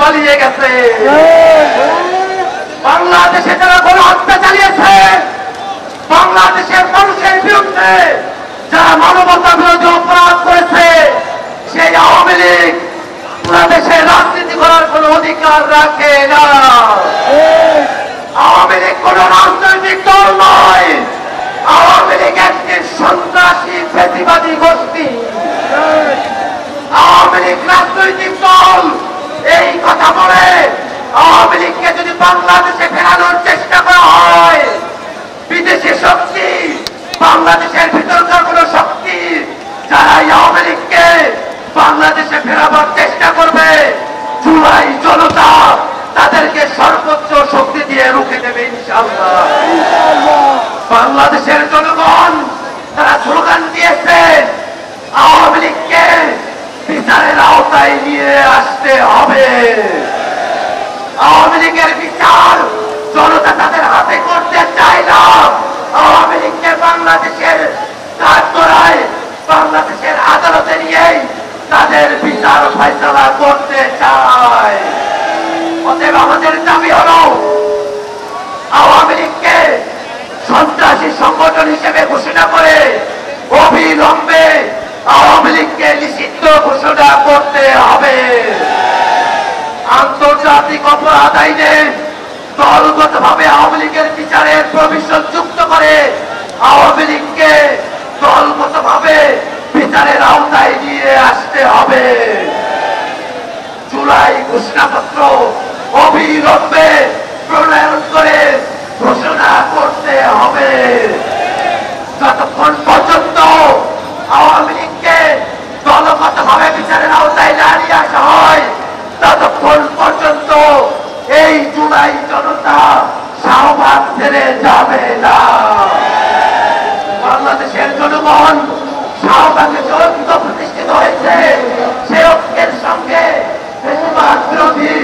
পালিয়ে গেছে। বাংলাদেশে যারা গণহত্যা চালিয়েছে, বাংলাদেশের মানুষের বিরুদ্ধে যারা মানবতা বিরোধী অপরাধ করেছে, সেই আওয়ামী লীগ পুরা দেশে রাজনীতি করার কোন অধিকার রাখে না। আওয়ামী লীগ কোন রাজনৈতিক দল নয়, আওয়ামী লীগ একটি সন্ত্রাসী ফ্যাসিবাদী গোষ্ঠী। আওয়ামী লীগ রাজনৈতিক দল এই কথা বলে আওয়ামী লীগকে যদি বাংলাদেশে ফেরানোর চেষ্টা করা হয়, বিদেশি শক্তি বাংলাদেশের ভিতরকার কোন শক্তি যারা আওয়ামী লীগকে বাংলাদেশে ফেরাবার চেষ্টা করবে, জুলাই জনতা তাদেরকে সর্বোচ্চ শক্তি দিয়ে রুখে দেবে ইনশাআল্লাহ। বাংলাদেশের জনগণ তারা স্লোগান দিয়েছে, আওয়ামী লীগকে বিচারের আওতায় নিয়ে আসতে হবে। আওয়ামী লীগের বিচার জনতা তাদের হাতে করতে চায় না। আওয়ামী লীগকে বাংলাদেশের কাঠগড়ায় বাংলাদেশের আদালতে নিয়েই তাদের বিচার ফয়সালা করতে চায়। অতএব আমাদের দাবি হল, আওয়ামী লীগকে সন্ত্রাসী সংগঠন হিসেবে ঘোষণা করে অবিলম্বে আওয়ামী লীগকে নিষিদ্ধ ঘোষণা করতে হবে। আন্তর্জাতিক অপরাধ আইনে দলগতভাবে আওয়ামী লীগের বিচারের প্রভিশন যুক্ত করে আওয়ামী লীগকে দলগতভাবে বিচারের আওতায় নিয়ে আসতে হবে। জুলাই ঘোষণাপত্র অবিলম্বে প্রণয়ন করে ঘোষণা করতে হবে। যতক্ষণ পর্যন্ত আওয়ামী লীগকে দলগতভাবে বিচারের আওতায় না নিয়ে আসা হয়, ততক্ষণ পর্যন্ত এই জুলাই জনতা শাহবাগ ছেড়ে যাবে না। বাংলাদেশের জনগণ শাহবাগে যে ঐক্য প্রতিষ্ঠিত হয়েছে, সে ঐক্যের সঙ্গে ফ্যাসিবাদ বিরোধী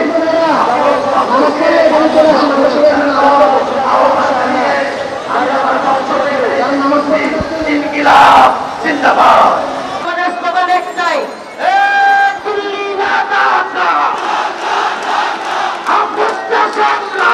ইনকিলাব জিন্দাবাদ। স্লোগান একটাই, দিল্লি না, আমরা